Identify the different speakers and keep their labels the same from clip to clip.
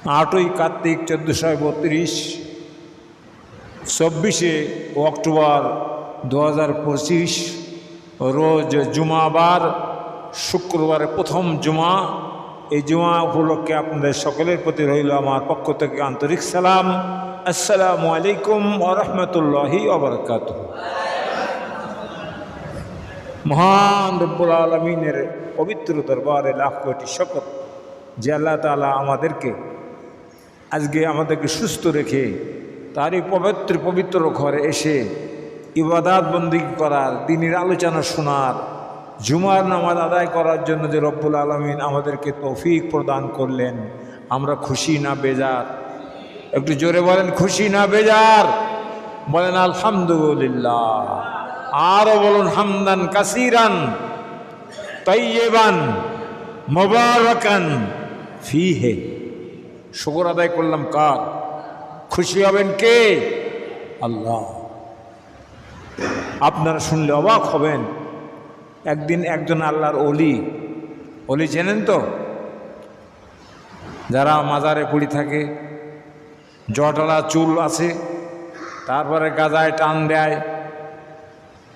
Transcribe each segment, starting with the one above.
Speaker 1: 8ই Kartik 1432, 24শে October 2025 রোজ জুমাবার, শুক্রবারে প্রথম জুমা। এই জুমা উপলক্ষে আপনাদের সকলের প্রতি রইল আমার পক্ষ থেকে আন্তরিক সালাম। আসসালামু আলাইকুম ওয়া রাহমাতুল্লাহি ওয়া বারাকাতুহু। মহান রব্বুল আলামিনের পবিত্র দরবারে লাখ কোটি শুকর যে আল্লাহ তাআলা আমাদেরকে সুস্থ রেখে তারই পবিত্র ঘরে এসে ইবাদত বন্দেগী করার, দ্বীনের আলোচনা শোনার, জুমার নামাজ আদায় করার জন্য যে রব্বুল আলামিন আমাদেরকে তৌফিক প্রদান করলেন, আমরা খুশি না বেজার? একটু জোরে বলেন, খুশি না বেজার? বলেন আলহামদুলিল্লাহ। আরও বলুন হামদান কাসীরান তাইয়্যিবান মুবারাকান ফীহি। শুকর আদায় করলাম কার? খুশি হবেন কে? আল্লাহ। আপনারা শুনলে অবাক হবেন। একদিন একজন আল্লাহর অলি চেনেন তো? যারা মাজারে পড়ে থাকে, জটালা চুল আছে, তারপরে গাজায় টান দেয়,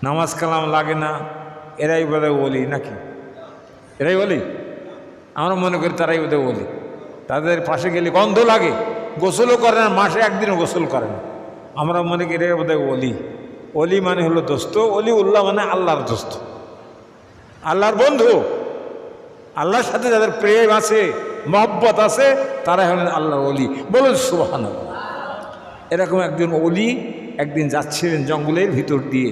Speaker 1: নামাজ কালাম লাগে না, এরাই বোধ অলি নাকি? এরাই অলি? আমরা মনে করি তারাই বোধ অলি। তাদের পাশে গেলে গন্ধ লাগে, গোসলও করে না, মাসে একদিনও গোসল করে না। আমরা মনে করি এরাই বোধ অলি। অলি মানে হলো দোস্ত, অলি উল্লাহ মানে আল্লাহর দোস্ত, আল্লাহর বন্ধু। আল্লাহর সাথে যাদের প্রেম আছে, মহব্বত আছে, তারা হলেন আল্লাহর অলি। বলুন সুবহানাল্লাহ। এরকম একজন অলি একদিন যাচ্ছিলেন জঙ্গলের ভিতর দিয়ে।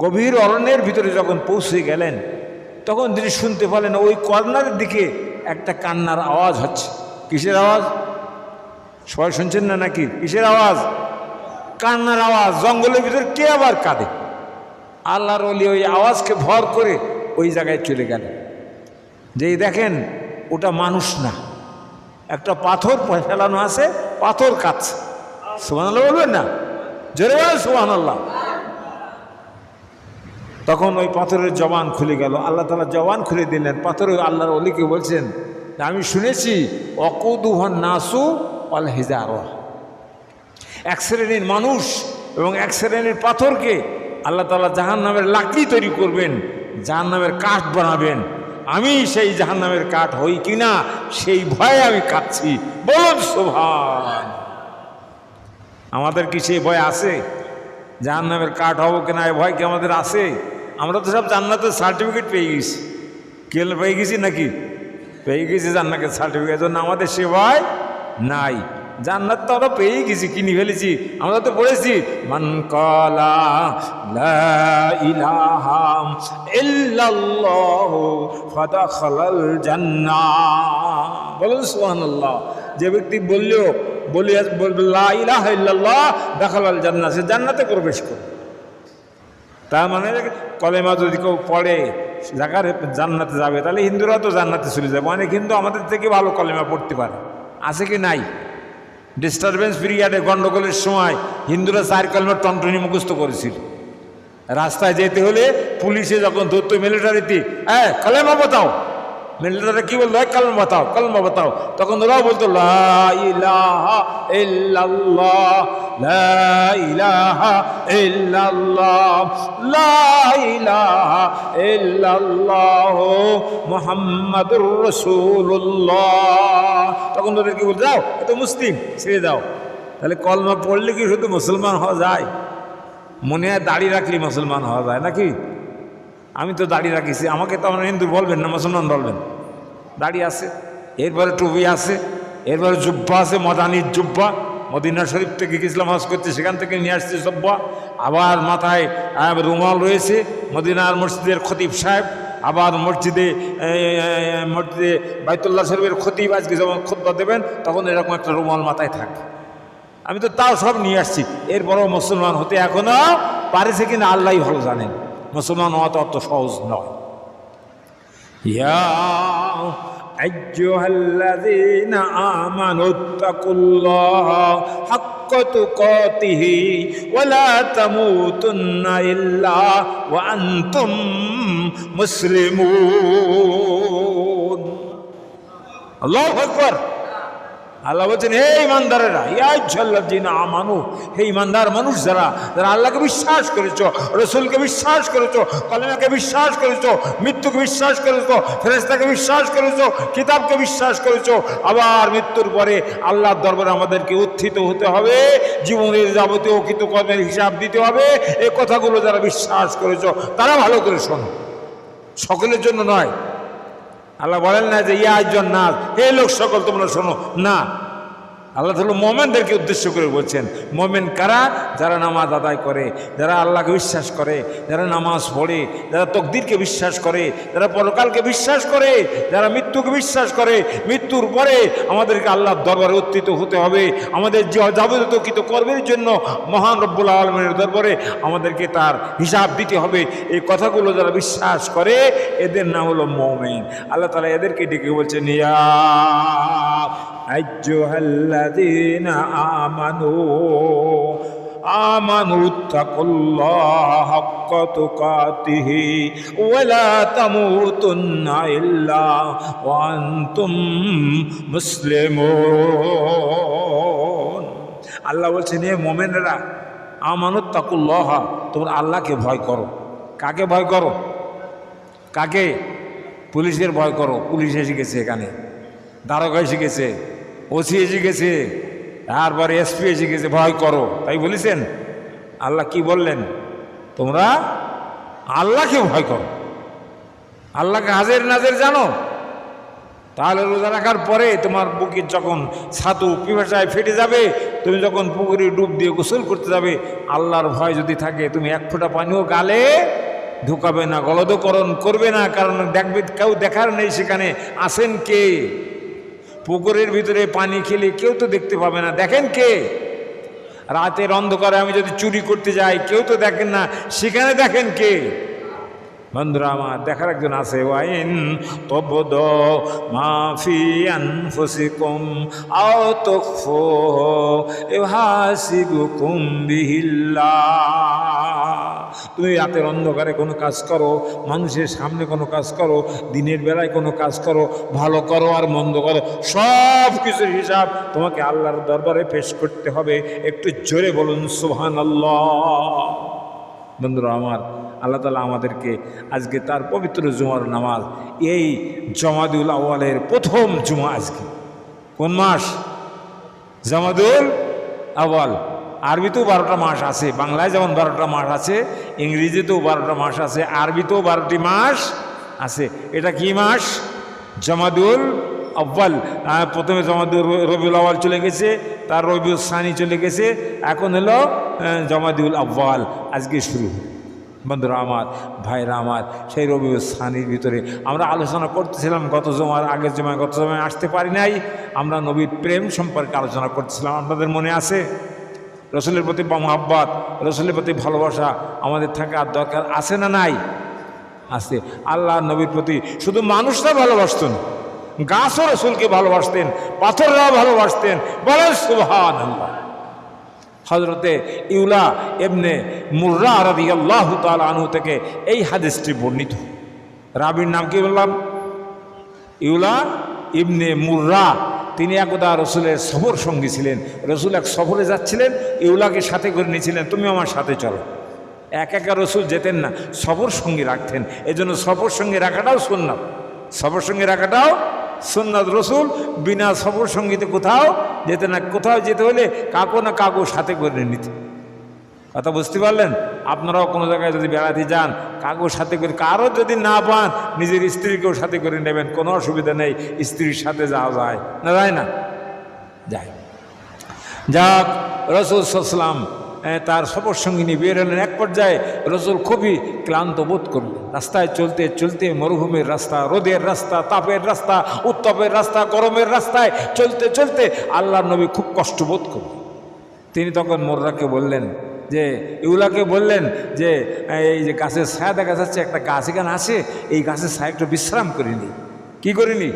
Speaker 1: গভীর অরণ্যের ভিতরে যখন পৌঁছে গেলেন, তখন তিনি শুনতে পেলেন ওই কর্নারের দিকে একটা কান্নার আওয়াজ হচ্ছে। কিসের আওয়াজ? সবাই শুনছেন না নাকি? কিসের আওয়াজ? কান্নার আওয়াজ। জঙ্গলের ভিতরে কে আবার কাঁদে? আল্লাহর ওলি ওই আওয়াজকে ভর করে ওই জায়গায় চলে গেলেন। যেই দেখেন ওটা মানুষ না, একটা পাথর ফেলানো আছে, পাথর কাঁদছে। সুবহানাল্লাহ বলবেন না? জোরে বলেন সুবহানাল্লাহ। তখন ওই পাথরের জবান খুলে গেল। আল্লাহ তাআলা জবান খুলে দিলেন। পাথর আল্লাহর ওলিকে বলছেন, আমি শুনেছি ওয়াকুদুহান নাসু ওয়াল হিজারা, এক শ্রেণীর মানুষ এবং এক শ্রেণীর পাথরকে আল্লাহ তাআলা জাহান্নামের লাকড়ি তৈরি করবেন, জাহান্নামের কাঠ বানাবেন। আমি সেই জাহান্নামের কাঠ হই কিনা সেই ভয়ে আমি কাঁদছি। বলুন সুবহান। আমাদের কি সেই ভয় আছে? জাহান্নামের কাঠ হবো কিনা এই ভয় কি আমাদের আছে? আমরা তো সব জান্নাতের সার্টিফিকেট পেয়ে গেছি। কেল পেয়ে গেছি নাকি? পেয়ে গেছি জান্নাতের সার্টিফিকেট, জন্য আমাদের সে ভয় নাই। জান্নাত তো আমরা পেয়ে গেছি, কিনে ফেলেছি। আমরা তো পড়েছি মান ক্বালা লা ইলাহা ইল্লাল্লাহু ফাদাখালাল জান্নাহ। বলুন সুবহানাল্লাহ। যে ব্যক্তি বললো লা ইলাহা ইল্লাল্লাহ দাখালাল জান্নাহ, সে জান্নাতে প্রবেশ করে। তার মানে কলেমা যদি কেউ পড়ে জান্নাতে যাবে, তাহলে হিন্দুরা তো জান্নাতে চলে যাবে। অনেক হিন্দু আমাদের থেকে ভালো কলেমা পড়তে পারে, আছে কি নাই? ডিস্টারবেন্স পিরিয়ডে, গন্ডগোলের সময় হিন্দুরা 4 কলেমা টনটনি মুখস্থ করেছিল। রাস্তায় যেতে হলে পুলিশে যখন ধরতো মিলিটারিতে, কলেমা বাতাও, মিলিটারি কি বলতো? কলমা বাতাও, কলমা বাতাও। তখন ওরাও বলতো লা ইলাহা ইল্লাল্লাহ, লা ইলাহা ইল্লাল্লাহ, লা ইলাহা ইল্লাল্লাহ মুহাম্মাদুর রাসূলুল্লাহ। তখন ওদের কি বলতো? যাও, এ তো মুসলিম, ছেড়ে দাও। তাহলে কলমা পড়লে কি শুধু মুসলমান হওয়া যায়? মনে হয় দাড়ি রাখলে মুসলমান হওয়া যায় নাকি? আমি তো দাড়ি রাখিছি, আমাকে তো আমার হিন্দু বলবেন না, মুসলমান বলবেন। দাড়ি আছে, এরপরে টুপি আছে, এরপরে জুব্বা আছে, মদানির জুব্বা। মদিনা শরীফ থেকে গেছিলাম হজ করতে, সেখান থেকে নিয়ে আসছে জুব্বা। আবার মাথায় রুমাল রয়েছে। মদিনার মসজিদের খতিব সাহেব, আবার মসজিদে বাইতুল্লাহ শরীফের খতিব আজকে যখন খুতবা দেবেন, তখন এরকম একটা রুমাল মাথায় থাকে। আমি তো তাও সব নিয়ে আসছি। এরপরও মুসলমান হতে এখনো পারেছে কিনা আল্লাহই ভালো জানেন। মুসলমান হওয়া তো অত সহজ নয়। ইয়া আইয়ুহাল্লাযীনা আমানুত্তাকুল্লাহা হাক্কা তুকাতিহি ওয়া লা তামুতুন্না ইল্লা ওয়া আনতুম মুসলিমুন। আল্লাহু আকবার। আল্লাহ বলছেন, হে ইমানদারেরা, ইয়াজ্জাল্লাযিনা আমানু, হে ইমানদার মানুষ যারা যারা আল্লাহকে বিশ্বাস করেছো, রসুলকে বিশ্বাস করেছো, কালেমাকে বিশ্বাস করেছো, মৃত্যুকে বিশ্বাস করেছো, ফেরেশতাকে বিশ্বাস করেছো, কিতাবকে বিশ্বাস করেছো, আবার মৃত্যুর পরে আল্লাহর দরবারে আমাদেরকে উত্থিত হতে হবে, জীবনের যাবতীয় কৃতকর্মের হিসাব দিতে হবে। এই কথাগুলো যারা বিশ্বাস করেছো তারা ভালো করে শোনো, সকলের জন্য নয়। আল্লাহ বলেন না যে ইয়া আইয়ুহান নাস, হে লোক সকল তোমরা শোনো, না। আল্লাহ তাআলা মুমিনদেরকে উদ্দেশ্য করে বলছেন। মুমিন কারা? যারা নামাজ আদায় করে, যারা আল্লাহকে বিশ্বাস করে, যারা নামাজ পড়ে, যারা তাকদীরকে বিশ্বাস করে, যারা পরকালকে বিশ্বাস করে, যারা মৃত্যুকে বিশ্বাস করে, মৃত্যুর পরে আমাদেরকে আল্লাহর দরবারে উত্থিত হতে হবে, আমাদের যাবতীয় কৃতকর্মের জন্য মহান রব্বুল আলামিনের দরবারে আমাদেরকে তার হিসাব দিতে হবে। এই কথাগুলো যারা বিশ্বাস করে এদের নাম হলো মুমিন। আল্লাহ তাআলা এদেরকে ডেকে বলছেন, ইয়া আইয়ুহাল্লাযীনা আমানুত্তাকুল্লাহা হাক্কা তুকাতিহি ওয়া লা তামুতুন্না ইল্লা ওয়া আনতুম মুসলিমুন। আল্লাহ বলছেন, হে মুমিনরা, আমানুত্তাকুল্লাহা, তোমরা আল্লাহকে ভয় করো। কাকে ভয় করো? কাকে? পুলিশের ভয় করো। পুলিশ এসে গেছে, এখানে দারোগা এসে গেছে, ওসি এসে গেছে, তারপরে এসপি এসে গেছে, ভয় করো, তাই বলেছেন? আল্লাহ কি বললেন? তোমরা আল্লাহকে ভয় করো। আল্লাহকে হাজির নাজির জানো? তাহলে রোজা রাখার পরে তোমার বুকের যখন ছাতু পিপাসায় ফেটে যাবে, তুমি যখন পুকুরে ডুব দিয়ে গোসল করতে যাবে, আল্লাহর ভয় যদি থাকে, তুমি এক ফোঁটা পানিও গালে ঢুকাবে না, গলদকরণ করবে না, কারণ দেখবে কেউ দেখার নেই সেখানে আসেন কে। পুকুরের ভিতরে পানি খেলে কেউ তো দেখতে পাবে না, দেখেন কে? রাতের অন্ধকারে আমি যদি চুরি করতে যাই, কেউ তো দেখেন না, সেখানে দেখেন কে? বন্ধুরা আমার, দেখার একজন আছে। ওয়াইন তুবদু মা ফি আনফুসিকুম আও তুখফুহু ইউহাসিবুকুম বিহিল্লাহ। তুমি রাতের অন্ধকারে কোনো কাজ করো, মানুষের সামনে কোনো কাজ করো, দিনের বেলায় কোনো কাজ করো, ভালো করো আর মন্দ করো, সব কিছুর হিসাব তোমাকে আল্লাহর দরবারে পেশ করতে হবে। একটু জোরে বলুন সুবহানাল্লাহ। বন্ধুরা আমার, আল্লাহ তাআলা আমাদেরকে আজকে তার পবিত্র জুমার নামাজ, এই জমাদুল আউয়ালের প্রথম জুমা আজকে। কোন মাস? জমাদুল আউয়াল। আরবিতেও 12টা মাস আছে, বাংলায় যেমন 12টা মাস আছে, ইংরেজিতেও 12টা মাস আছে, আরবিতেও 12টি মাস আছে। এটা কি মাস? জমাদুল আউয়াল। প্রথমে জমাদুল রবিউল আউয়াল চলে গেছে, তার রবিউল সানি চলে গেছে, এখন হলো জমাদুল আউয়াল আজকে শুরু। বন্ধুরা আমার, ভাইরা আমার, সেই রবিউল সানির ভিতরে আমরা আলোচনা করতেছিলাম গত জমার আগের জমায়, গত জমায় আসতে পারি নাই। আমরা নবীর প্রেম সম্পর্কে আলোচনা করতেছিলাম। আপনাদের মনে আছে? রসুলের প্রতি মহব্বত, রসুলের প্রতি ভালোবাসা আমাদের থাকার দরকার আছে না নাই? আছে। আল্লাহ নবীর প্রতি শুধু মানুষরা ভালোবাসতেন, গাছও রসুলকে ভালোবাসতেন, পাথররাও ভালোবাসতেন। বলেন সুবহানাল্লাহ। হযরতে ইউলা ইবনে মুররা রাদিয়াল্লাহু তাআলা আনহু থেকে এই হাদিসটি বর্ণিত। রাবীর নাম কি বললাম? ইউলা ইবনে মুররা। তিনি একদা রসুলের সফর সঙ্গী ছিলেন। রসুল এক সফরে যাচ্ছিলেন, ইউলাকে সাথে করে নিয়েছিলেন, তুমি আমার সাথে চলো। একা রসুল যেতেন না, সফর সঙ্গী রাখতেন। এই জন্য সফর সঙ্গী রাখাটাও সুন্নাত, সফর সঙ্গী রাখাটাও সুন্নাত। রসুল বিনা সফর সঙ্গীতে কোথাও যেতেন না। কোথাও যেতে হলে কাকু না কাকু সাথে করে নিতে। কথা বুঝতে পারলেন? আপনারাও কোনো জায়গায় যদি বেড়াতে যান, কাকুর সাথে করে, কারো যদি না পান নিজের স্ত্রীকেও সাথে করে নেবেন, কোনো অসুবিধা নেই। স্ত্রীর সাথে যাওয়া যায় না? যায় না? যায়। যাক, রসুল সাল্লাল্লাহু আলাইহি ওয়াসাল্লাম তার সফর সঙ্গিনী বের হলেন। এক পর্যায়ে রসুল খুবই ক্লান্ত বোধ করলেন। রাস্তায় চলতে চলতে, মরুভূমির রাস্তা, রোদের রাস্তা, তাপের রাস্তা, উত্তাপের রাস্তা, গরমের রাস্তায় চলতে চলতে আল্লাহর নবী খুব কষ্ট বোধ করলেন। তিনি তখন মুররাকে বললেন, যে ইউলাকে বললেন যে এই যে গাছের ছায়া দেখা যাচ্ছে, একটা গাছ এখানে আছে, এই গাছের ছায়া একটু বিশ্রাম করিনি। কি করিনি?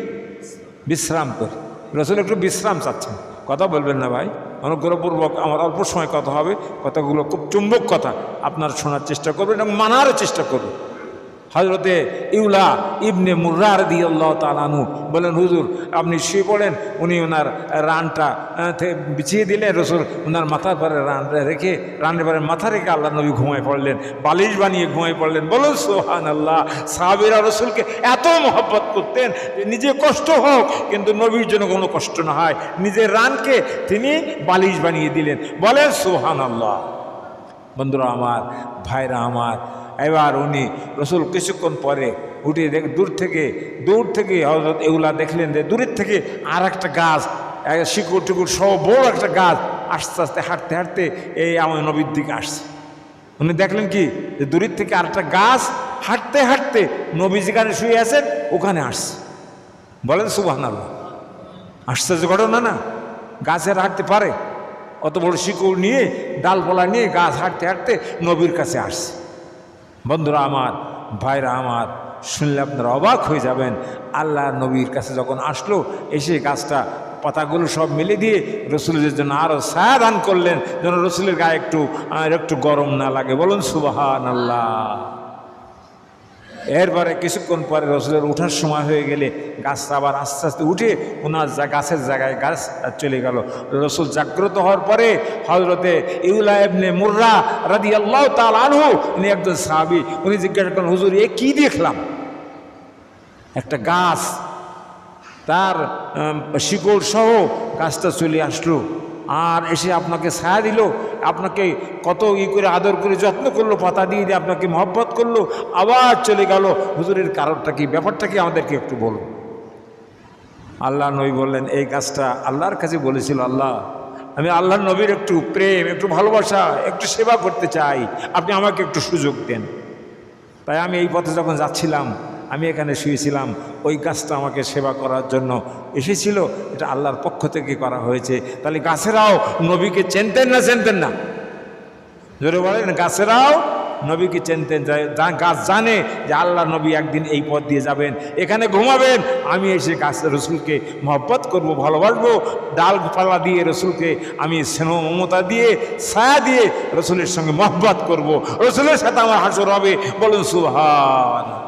Speaker 1: বিশ্রাম করি। রসুল একটু বিশ্রাম চাচ্ছেন। কথা বলবেন না ভাই, অনুগ্রহপূর্বক। আমার অল্প সময় কথা হবে, কথাগুলো খুব চুম্বক কথা, আপনারা শোনার চেষ্টা করবেন এবং মানার চেষ্টা করবেন। হজরতে ইউলা ইবনে মুর্রা রাদিয়াল্লাহু তাআলা আনহু বলেন, হুজুর আপনি শুয়ে পড়েন। উনি ওনার রানটা বিছিয়ে দিলেন, রসুল ওনার মাথার পরে রান রেখে, রানের পরে মাথা রেখে আল্লাহ নবী ঘুমায় পড়লেন, বালিশ বানিয়ে ঘুমায় পড়লেন। বলুন সুবহানাল্লাহ। সাহাবীরা রসুলকে এত মহব্বত করতেন যে নিজে কষ্ট হোক কিন্তু নবীর জন্য কোনো কষ্ট না হয়, নিজের রানকে তিনি বালিশ বানিয়ে দিলেন। বলেন সুবহানাল্লাহ। বন্ধুরা আমার, ভাইরা আমার, এবার উনি রসুল কিছুক্ষণ পরে উঠে দূর থেকে হযরত ইউলা দেখলেন যে দূরের থেকে আর একটা গাছ, শিকড় টিকুর সহ বড় একটা গাছ আস্তে আস্তে হাঁটতে হাঁটতে এই আমার নবীর দিকে আসছে। উনি দেখলেন কি যে দূরের থেকে আর একটা গাছ হাঁটতে হাঁটতে নবী যেখানে শুয়ে আছেন ওখানে আসছে। বলেন সুবহানাল্লাহ। আশ্চর্য ঘটনা না? গাছের হাঁটতে পারে? অত বড় শিকড় নিয়ে, ডালপালা নিয়ে গাছ হাঁটতে হাঁটতে নবীর কাছে আসছে। বন্ধুরা আমার, ভাইরা আমার, শুনলে আপনারা অবাক হয়ে যাবেন। আল্লাহ নবীর কাছে যখন আসলো, এসে গাছটা পাতাগুলো সব মেলে দিয়ে রসুলের জন্য আরও ছায়া দান করলেন, যেন রসুলের গায়ে একটু গরম না লাগে। বলুন সুবহানাল্লাহ। এরপরে কিছুক্ষণ পরে রসুলের ওঠার সময় হয়ে গেলে গাছটা আবার আস্তে আস্তে উঠে ওনার গাছের জায়গায় গাছ চলে গেল। রসুল জাগ্রত হওয়ার পরে হযরতে ইউলা ইবনে মুর্রা রাদিয়াল্লাহু তাআলা আনহু, উনি একজন সাহাবী, উনি জিজ্ঞাসা করলেন, হুজুর এ কি দেখলাম? একটা গাছ, তার শিকড় সহ গাছটা চলে আসলো আর এসে আপনাকে ছায়া দিল, আপনাকে কত করে আদর করে যত্ন করলো, পাতা দিয়ে দিয়ে আপনাকে মহব্বত করলো, আবার চলে গেল। হুজুরের কারণটা কি, ব্যাপারটা কি, আমাদেরকে একটু বলুন। আল্লাহ নবী বললেন, এই গাছটা আল্লাহর কাছে বলেছিল, আল্লাহ আমি আল্লাহর নবীর একটু প্রেম, একটু ভালোবাসা, একটু সেবা করতে চাই, আপনি আমাকে একটু সুযোগ দেন। তাই আমি এই পথে যখন যাচ্ছিলাম, আমি এখানে শুয়েছিলাম, ওই গাছটা আমাকে সেবা করার জন্য এসেছিল, এটা আল্লাহর পক্ষ থেকে করা হয়েছে। তাহলে গাছেরাও নবীকে চিনতেন না চিনতেন না? জোরে বলেন, গাছেরাও নবীকে চিনতেন। গাছ জানে যে আল্লাহ নবী একদিন এই পথ দিয়ে যাবেন, এখানে ঘুমাবেন, আমি এসে গাছের রসুলকে মহব্বত করব, ভালোবাসবো, ডালপালা দিয়ে রসুলকে আমি স্নেহ মমতা দিয়ে, ছায়া দিয়ে রসুলের সঙ্গে মহব্বত করব, রসুলের সাথে আমার হাসর হবে। বলুন সুবহানাল্লাহ।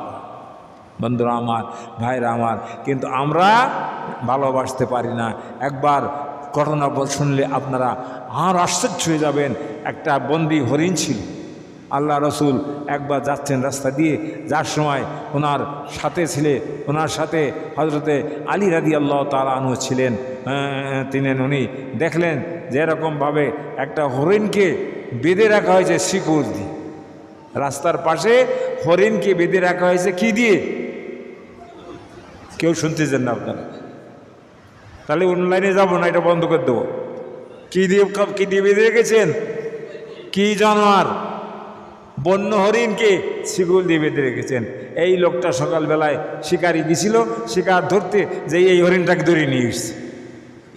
Speaker 1: বন্ধুরা আমার, ভাইরা আমার, কিন্তু আমরা ভালোবাসতে পারি না। একবার ঘটনা শুনলে আপনারা আর আশ্চর্য হয়ে যাবেন। একটা বন্দি হরিণ ছিল। আল্লাহ রসুল একবার যাচ্ছেন রাস্তা দিয়ে, যার সময় ওনার সাথে হজরতে আলী রাদিয়াল্লাহু তাআলা আনহু ছিলেন। উনি দেখলেন যে এরকমভাবে একটা হরিণকে বেঁধে রাখা হয়েছে শিকড় দিয়ে। রাস্তার পাশে হরিণকে বেঁধে রাখা হয়েছে কি দিয়ে? কেউ শুনতেছেন না আপনারা? তাহলে অনলাইনে যাবো না, এটা বন্ধ করে দেবো। কি দিয়ে বেঁধে রেখেছেন? কি জানোয়ার? বন্য হরিণকে শিকল দিয়ে বেঁধে রেখেছেন। এই লোকটা সকালবেলায় শিকারি গেছিল শিকার ধরতে, যে এই হরিণটাকে ধরে নিয়ে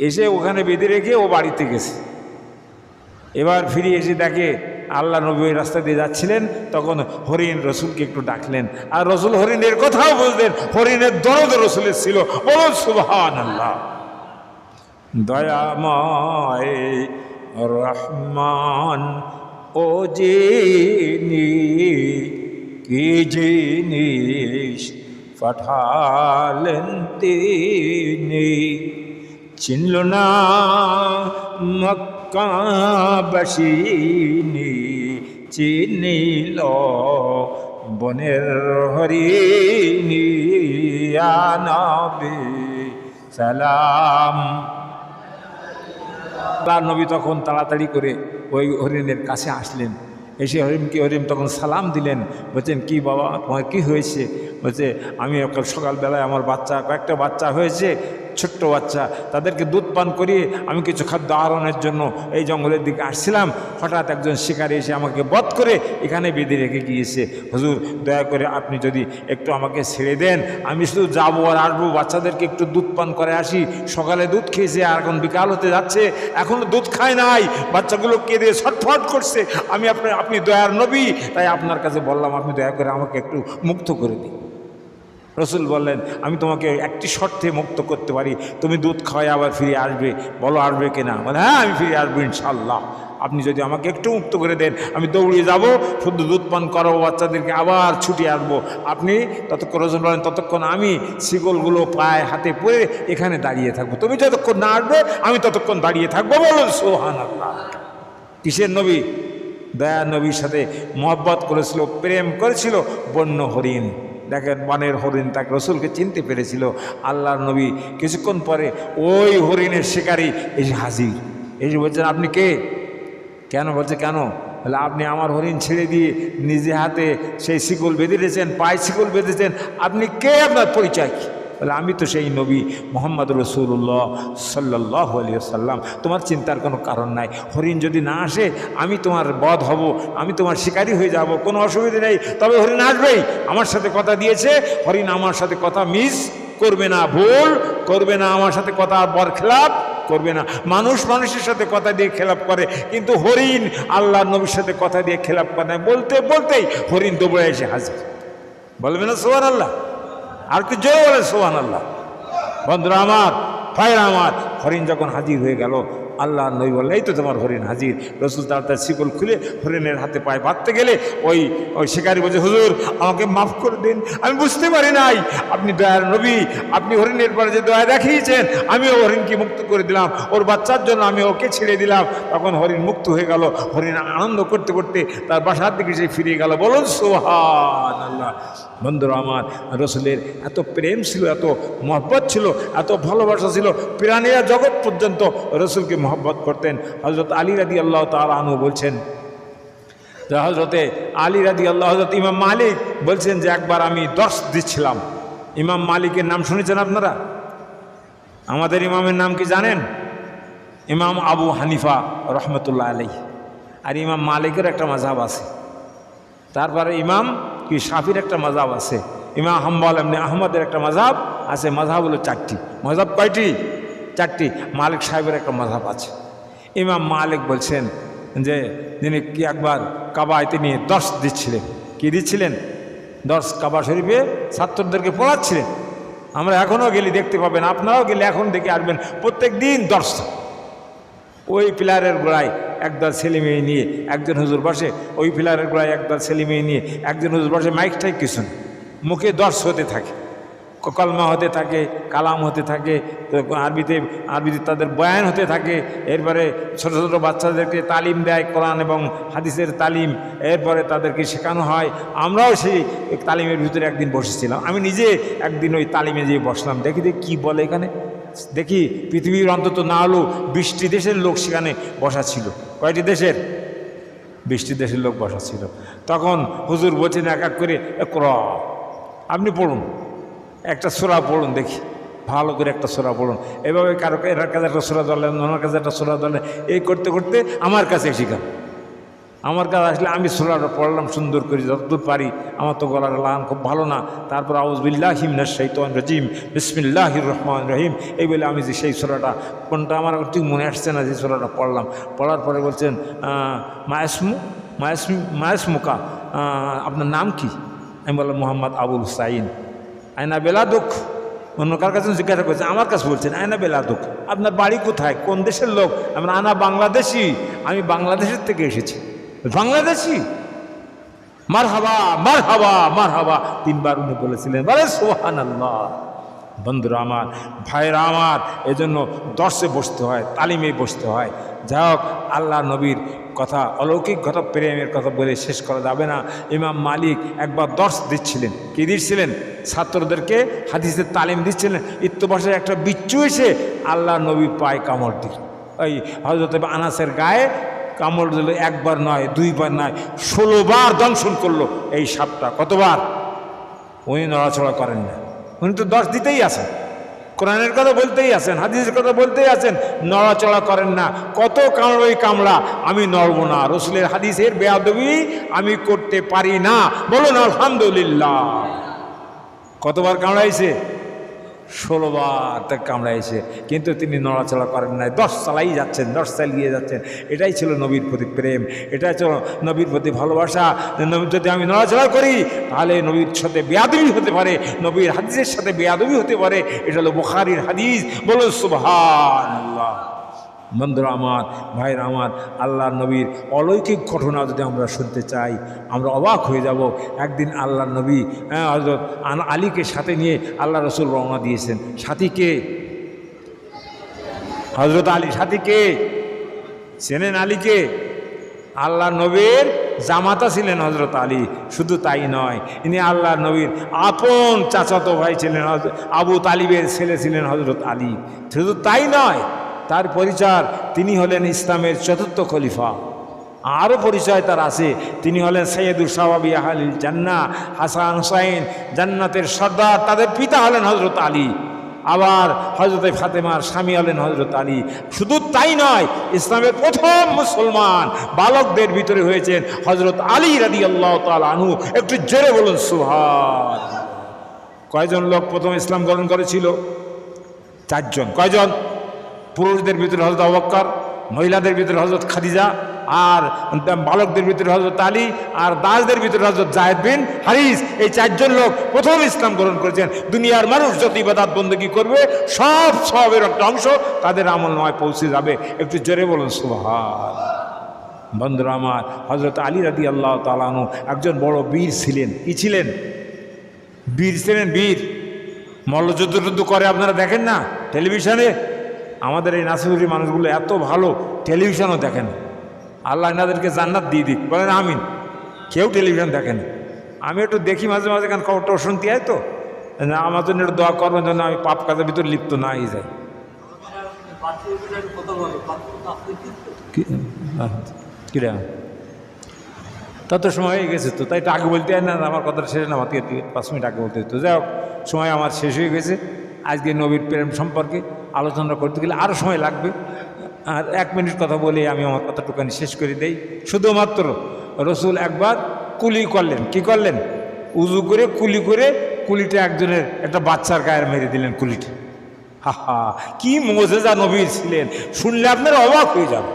Speaker 1: এসে ওখানে বেঁধে রেখে ও বাড়িতে গেছে। এবার ফিরে এসে দেখে আল্লাহ নবী ওই রাস্তা দিয়ে যাচ্ছিলেন, তখন হরিণ রসুলকে একটু ডাকলেন, আর রসুল হরিণের কথাও বুঝলেন, হরিণের দরদ রসুলের ছিল। বলুন সুবহানাল্লাহ। দয়াময় রহমান ও যিনি কি জিনিস পাঠালেন তিনি, চিনল না মক্কাবাসিনী, চিনিল বনের হরিণী। ইয়া নবী সালাম। আল্লাহ নবী তখন তাড়াতাড়ি করে ওই হরিণের কাছে আসলেন। এসে হরিণ তখন সালাম দিলেন, বলছেন কি বাবা তোমার কি হয়েছে? বলছে আমি সকালবেলায় আমার কয়েকটা বাচ্চা হয়েছে, ছোট্ট বাচ্চা, তাদেরকে দুধ পান করিয়ে আমি কিছু খাদ্য আহরণের জন্য এই জঙ্গলের দিকে আসছিলাম, হঠাৎ একজন শিকারী এসে আমাকে বধ করে এখানে বেঁধে রেখে গিয়েছে। হুজুর দয়া করে আপনি যদি একটু আমাকে ছেড়ে দেন, আমি শুধু যাবো আর আসবো, বাচ্চাদেরকে একটু দুধ পান করে আসি। সকালে দুধ খেয়েছে আর এখন বিকাল হতে যাচ্ছে, এখনও দুধ খায় নাই, বাচ্চাগুলো কেঁদে ছটফট করছে। আপনি দয়ার নবী, তাই আপনার কাছে বললাম আপনি দয়া করে আমাকে একটু মুক্ত করে দিন। রসুল বললেন আমি তোমাকে একটি শর্তে মুক্ত করতে পারি, তুমি দুধ খাওয়াই আবার ফিরে আসবে। বলো আসবে কিনা? বলে হ্যাঁ আমি ফিরে আসবো ইনশাআল্লাহ। আপনি যদি আমাকে একটু মুক্ত করে দেন, আমি দৌড়িয়ে যাব, শুদ্ধ দুধ পান করাবো, বাচ্চাদেরকে আবার ছুটে আসবো। আপনি ততক্ষণ রসুল বলেন ততক্ষণ আমি শিকলগুলো পায়ে হাতে পরে এখানে দাঁড়িয়ে থাকবো, তুমি যতক্ষণ না আসবে আমি ততক্ষণ দাঁড়িয়ে থাকবো। বলুন সুবহানাল্লাহ। কিসের নবী? দয়া নবীর সাথে মহব্বত করেছিল, প্রেম করেছিল বন্য হরিণ। দেখেন বনের হরিণ তাকে রসুলকে চিনতে পেরেছিল। আল্লাহর নবী কিছুক্ষণ পরে ওই হরিণের শিকারী এসে হাজির, এসে বলছেন আপনি কে? কেন? বলছে কেন? বলে আপনি আমার হরিণ ছেড়ে দিয়ে নিজে হাতে সেই শিকল বেঁধে দিয়েছেন, পায়ে শিকল বেঁধেছেন, আপনি কে? আপনার পরিচয় কি? বলে আমি তো সেই নবী মোহাম্মদ রসুল্লাহ সাল্লাল্লাহু আলাইহি ওয়াসাল্লাম। তোমার চিন্তার কোনো কারণ নাই, হরিণ যদি না আসে আমি তোমার বধ হব, আমি তোমার শিকারী হয়ে যাব, কোনো অসুবিধা নেই। তবে হরিণ আসবেই, আমার সাথে কথা দিয়েছে, হরিণ আমার সাথে কথা মিস করবে না, ভুল করবে না, আমার সাথে কথা বরখেলাপ করবে না। মানুষ মানুষের সাথে কথা দিয়ে খেলাপ করে, কিন্তু হরিণ আল্লাহর নবীর সাথে কথা দিয়ে খেলাপ করে না। বলতে বলতেই হরিণ দৌড়ে এসে হাজির। বলবে না সুবহানাল্লাহ? আর কি জোরে বলে সুবহানাল্লাহ। বন্ধুরা আমার, ভাইরা আমার, হরিণ যখন হাজির হয়ে গেল, আল্লাহ নবী বললেন এই তো তোমার হরিণ হাজির। রসুল তার শিকল খুলে হরিণের হাতে পায়ে বাঁধতে গেলে ওই শিকারী বলছে হুজুর আমাকে মাফ করে দিন, আমি বুঝতে পারি নাই আপনি দয়ার নবী, আপনি হরিণের পরে যে দয়া দেখিয়েছেন আমিও হরিণকে মুক্ত করে দিলাম, ওর বাচ্চার জন্য আমি ওকে ছেড়ে দিলাম। তখন হরিণ মুক্ত হয়ে গেল, হরিণ আনন্দ করতে করতে তার বাসার দিকে সে ফিরে গেল। বলুন সুবহানাল্লাহ। বন্ধুরা আমার, রসুলের এত প্রেম ছিল, এত মহব্বত ছিল, এত ভালোবাসা ছিল, প্রাণীরা জগৎ পর্যন্ত রসুলকে মহব্বত করতেন। হযরত আলী রাদিয়াল্লাহু তাআলা আনহু বলছেন, হযরতে আলী রাদিয়াল্লাহু, হযরত ইমাম মালিক বলছেন যে একবার আমি দর্শ দিচ্ছিলাম। ইমাম মালিকের নাম শুনেছেন আপনারা? আমাদের ইমামের নাম কি জানেন? ইমাম আবু হানিফা রহমতুল্লাহ আলাইহি। আর ইমাম মালিকের একটা মাযহাব আছে, তারপরে ইমাম কি শাফির একটা মাযহাব আছে, ইমাম হাম্বল এমনি আহমদের একটা মাযহাব আছে। মাযহাব হলো চারটি। মাযহাব কয়টি? চারটি। মালিক সাহেবের একটা মাযহাব আছে। ইমাম মালিক বলছেন যে যিনি কি একবার কাবায় তিনি দর্শ দিচ্ছিলেন। কি দিচ্ছিলেন? দর্শ কাবা শরীফে ছাত্রদেরকে পড়াচ্ছিলেন। আমরা এখনও গেলে দেখতে পাবেন, আপনারাও গেলে এখন দেখে আসবেন, প্রত্যেক দিন দর্শ। ওই পিলারের গোড়ায় একদল ছেলে মেয়ে নিয়ে একজন হুজুর বসে, ওই পিলারের গোড়ায় একদল ছেলে মেয়ে নিয়ে একজন হুজুর বসে, মাইকটাই কিছু না, মুখে দর্শ হতে থাকে, কলমা হতে থাকে, কালাম হতে থাকে, আরবিতে তাদের বয়ান হতে থাকে। এরপরে ছোট ছোট বাচ্চাদেরকে তালিম দেয়, কোরআন এবং হাদিসের তালিম, এরপরে তাদেরকে শেখানো হয়। আমরাও সেই তালিমের ভিতরে একদিন বসেছিলাম। আমি নিজে একদিন ওই তালিমে যেয়ে বসলাম, দেখি কি বলে এখানে। দেখি পৃথিবীর অন্তত না হলেও 20টি দেশের লোক সেখানে বসা ছিল। কয়টি দেশের? 20টি দেশের লোক বসা ছিল। তখন হুজুর বলছেন এক এক করে আপনি পড়ুন, একটা সূরা পড়ুন, দেখি ভালো করে একটা সূরা পড়ুন। এভাবে কারো এর কাছে একটা সূরা ধরলেন, ওনার কাছে একটা সূরা ধরলেন, এই করতে করতে আমার কাছে শিখান। আমার কাছে আসলে আমি সূরাটা পড়লাম সুন্দর করে যতদূর পারি। আমার তো গলার লাগান খুব ভালো না। তারপর আউযু বিল্লাহি মিনাশ শাইতানির রাজিম বিসমিল্লাহির রহমানির রহিম এই বলে আমি যে সেই সূরাটা, কোনটা আমার ঠিক মনে আসছে না, যে সূরাটা পড়লাম। পড়ার পরে বলছেন মায়াসমুকা, আপনার নাম কি? আমি বললাম মোহাম্মদ আবুল হুসাইন। আয়না বেলাদুক, অন্য কার কাছে জিজ্ঞাসা করছে, আমার কাছে বলছেন আয়না বেলাদুক, আপনার বাড়ি কোথায়, কোন দেশের লোক? আমরা আনা বাংলাদেশি, আমি বাংলাদেশের থেকে এসেছি। বাংলাদেশি? মারহাবা মারহাবা মারহাবা 3 বার উনি বলেছিলেন। বলে সুবহানাল্লাহ। বন্ধুরা আমার, ভাইরা আমার, এজন্য দর্শে বসতে হয়, তালিমে বসতে হয়। যাই হোক, আল্লাহ নবীর কথা, অলৌকিক কথা, প্রেমের কথা বলে শেষ করা যাবে না। ইমাম মালিক একবার দর্শ দিচ্ছিলেন। কি দিচ্ছিলেন? ছাত্রদেরকে হাদিসের তালিম দিচ্ছিলেন। ইত্যবাসে একটা বিচ্ছু এসে আল্লাহ নবীর পায়ে কামড় দিল। ওই হযরত আনাসের গায়ে কামড় দিল, একবার নয়, 2 বার নয়, 16 বার দংশন করলো এই সাপটা। কতবার? উনি নড়াচড়া করেন না, উনি তো দর্শ দিতেই আছেন, কোরআনের কথা বলতেই আছেন, হাদিসের কথা বলতেই আছেন, নড়াচড়া করেন না। কত কামড়ই কামড়া, আমি নড়ব না। রসুলের হাদিসের বেয়াদবি আমি করতে পারি না। বলুন আলহামদুলিল্লাহ। কতবার কামড়াইছে? 16 বার তাকে কামড়াইছে, কিন্তু তিনি নড়াচড়া করেন নাই। 10 চালাই যাচ্ছেন, 10 চালিয়ে যাচ্ছেন। এটাই ছিল নবীর প্রতি প্রেম, এটাই ছিল নবীর প্রতি ভালোবাসা। যদি আমি নড়াচড়া করি তাহলে নবীর সাথে বেয়াদবি হতে পারে, নবীর হাদিসের সাথে বেয়াদবি হতে পারে। এটা হলো বুখারীর হাদিস। বলুন সুবহানাল্লাহ। বন্ধুরা আমার, ভাইরা আমার, আল্লাহর নবীর অলৌকিক ঘটনা যদি আমরা শুনতে চাই আমরা অবাক হয়ে যাব। একদিন আল্লাহর নবী হযরত আলীকে সাথে নিয়ে আল্লাহ রসুল রওনা দিয়েছেন। সাথীকে হযরত আলী, সাথীকে চেনেন? আলীকে আল্লাহ নবীর জামাতা ছিলেন হযরত আলী। শুধু তাই নয়, ইনি আল্লাহ নবীর আপন চাচাতো ভাই ছিলেন। আবু তালিবের ছেলে ছিলেন হযরত আলী। শুধু তাই নয়, তার পরিচয় তিনি হলেন ইসলামের চতুর্থ খলিফা। আরও পরিচয় তার আছে, তিনি হলেন সৈয়দুল শাবাবি আহলিল জান্নাহ, হাসান হুসাইন জান্নাতের সর্দার, তাদের পিতা হলেন হযরত আলী। আবার হযরত ফাতেমার স্বামী হলেন হযরত আলী। শুধু তাই নয়, ইসলামের প্রথম মুসলমান বালকদের ভিতরে হয়েছেন হযরত আলী রাদিয়াল্লাহু তাআলা আনহু। একটু জোরে বলুন সুবহান। কয়জন লোক প্রথম ইসলাম গ্রহণ করেছিল? 4 জন। কয়জন? পুরুষদের ভিতরে হযরত আবু বকর, মহিলাদের ভিতরে হযরত খাদিজা, আর বালকদের ভিতরে হযরত আলী, আর দাসদের ভিতরে হযরত যায়েদ বিন হারিস। এই 4 জন লোক প্রথম ইসলাম গ্রহণ করেছেন। দুনিয়ার মানুষ যত ইবাদত বন্দেগী করবে সব সবের একটা অংশ তাদের আমলনামায় পৌঁছে যাবে। একটু জোরে বলুন সুবহান। বন্ধুরা আমার, হযরত আলী রাদিয়াল্লাহু তাআলা আনহু একজন বড় বীর ছিলেন। কি ছিলেন? বীর ছিলেন, বীর। মল্লযুদ্ধ করে আপনারা দেখেন না টেলিভিশনে? আমাদের এই নাসিরুদ্দিন মানুষগুলো এত ভালো, টেলিভিশনও দেখেন। আল্লাহ এনাদেরকে জান্নাত দিয়ে দিক, বলেন আমিন। কেউ টেলিভিশন দেখেন, আমি একটু দেখি মাঝে মাঝে, কারণ খবরটা শুনতে হয় তো। আমার জন্য একটু দোয়া করবেন যেন আমি পাপ কাজের ভিতরে লিপ্ত না হয়ে যাই। কিরা তত সময় হয়ে গেছে তো, তাই আগে বলতে হয় না? আমার কথাটা শেষ না, আমার 5 মিনিট আগে বলতে হতো। যাই হোক, সময় আমার শেষ হয়ে গেছে। আজকে নবীর প্রেম সম্পর্কে আলোচনা করতে গেলে আরও সময় লাগবে। আর 1 মিনিট কথা বলে আমি আমার কথাটুকানি শেষ করে দেই। শুধুমাত্র রসুল একবার কুলি করলেন। কি করলেন? উজু করে কুলি করে, কুলিটা একজনের একটা বাচ্চার গায়ে মেরে দিলেন কুলিটা। হা হা, কি মুজিজা নবীর ছিলেন, শুনলে আপনারা অবাক হয়ে যাবে।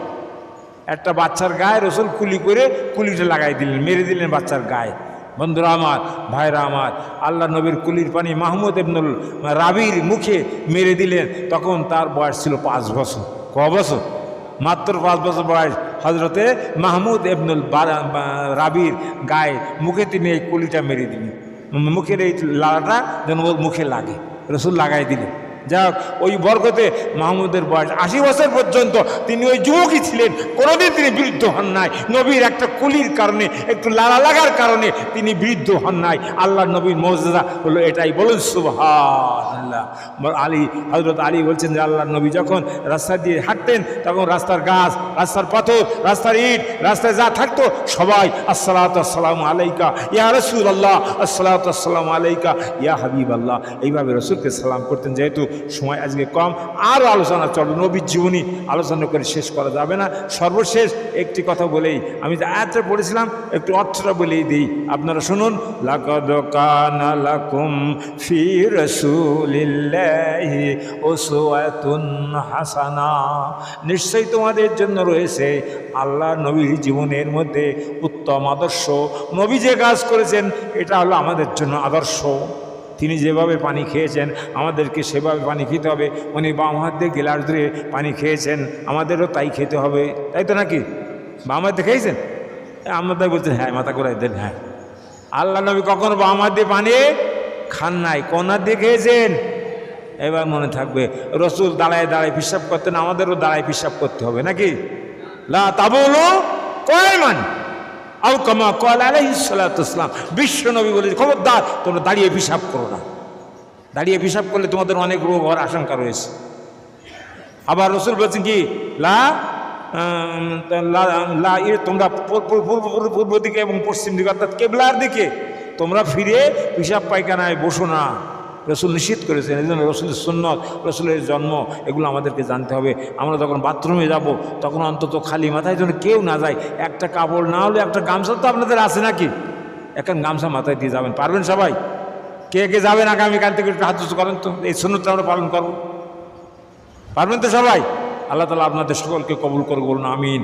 Speaker 1: একটা বাচ্চার গায়ে রসুল কুলি করে কুলিটা লাগাই দিলেন, মেরে দিলেন বাচ্চার গায়ে। বন্ধুরা আমার, ভাইরা আমার, আল্লাহ নবীর কুলির পানি মাহমুদ ইবনুল রাবির মুখে মেরে দিলেন। তখন তার বয়স ছিল 5 বছর। ক বছর? মাত্র 5 বছর বয়স। হজরতে মাহমুদ ইবনুল রাবির গায়ে মুখে তিনি এই কুলিটা মেরে দিলেন। মুখের এই লাগাটা যেন ওর মুখে লাগে, রসুল লাগাই দিলেন। যাক, ওই বরকতে মাহমুদের বয়স 80 বছর পর্যন্ত তিনি ওই যুবকই ছিলেন, কোনোদিন তিনি বৃদ্ধ হন নাই। নবীর একটা কুলির কারণে, একটু লালা লাগার কারণে তিনি বৃদ্ধ হন নাই। আল্লাহ নবীর মর্যাদা হলো এটাই, বলুন সুবহানাল্লাহ। আলী, হযরত আলী বলছেন যে আল্লাহ নবী যখন রাস্তা দিয়ে হাঁটতেন তখন রাস্তার গাছ, রাস্তার পাথর, রাস্তার ইট, রাস্তায় যা থাকতো সবাই আসসালাতু আসসালামু আলাইকা ইয়া রাসূলুল্লাহ, আসসালাতু আসসালামু আলাইকা ইয়া হাবিবাল্লাহ, এইভাবে রসুলকে সালাম করতেন। যেহেতু সময় আজকে কম, আরও আলোচনা চলো, নবীর জীবনী আলোচনা করে শেষ করা যাবে না। সর্বশেষ একটি কথা বলেই, আমি যে আয়াতটা পড়েছিলাম একটু অর্থটা বলেই দিই, আপনারা শুনুন। লাকাদ কানা লাকুম ফি রাসূলিল্লাহি উসওয়াতুন হাসানা, নিশ্চয়ই তোমাদের জন্য রয়েছে আল্লাহ নবীর জীবনের মধ্যে উত্তম আদর্শ। নবী যে কাজ করেছেন এটা হলো আমাদের জন্য আদর্শ। তিনি যেভাবে পানি খেয়েছেন আমাদেরকে সেভাবে পানি খেতে হবে। উনি বাম হাত দিয়ে গিলাস ধরে পানি খেয়েছেন, আমাদেরও তাই খেতে হবে, তাই তো নাকি? বাম হাত দিয়ে খেয়েছেন? আমরা তাই বলছেন হ্যাঁ, মাথা ঘুরাই দেন। হ্যাঁ, আল্লাহ নবী কখনো বাম হাত দিয়ে পানি খান নাই, কোন হাত দিয়ে খেয়েছেন? এবার মনে থাকবে, রসুল দাঁড়ায় দাঁড়ায় পিশাব করতেন, আমাদেরও দাঁড়ায় পিশাব করতে হবে নাকি? লা তাবুলু কায়মান আও কামা ক্বালা আলাইহিস সালাতু ওয়াসসালাম, বিশ্ব নবী বলে খবরদার তোমরা দাঁড়িয়ে পিশাব করো না। দাঁড়িয়ে পিশাব করলে তোমাদের অনেক রোগ হওয়ার আশঙ্কা রয়েছে। আবার রসুল বলছেন কি, তোমরা পূর্ব দিকে এবং পশ্চিম দিকে অর্থাৎ কেবলার দিকে তোমরা ফিরে পিশাব পায়খানায় বসো না। রসুল নিষেধ করেছেন। এই জন্য রসুলের সুন্নত, রসুলের জন্ম, এগুলো আমাদেরকে জানতে হবে। আমরা যখন বাথরুমে যাব তখন অন্তত খালি মাথায় যেন কেউ না যায়, একটা কাপড় না হলে একটা গামছা তো আপনাদের আছে নাকি? এখন গামছা মাথায় দিয়ে যাবেন, পারবেন সবাই? কে কে যাবেন আগামীকাল থেকে একটু হাত উঁচু করেন তো, এই সুন্নতটা আমরা পালন করব, পারবেন তো সবাই? আল্লাহ তাআলা আপনাদের সকলকে কবুল করুন, বলুন আমিন।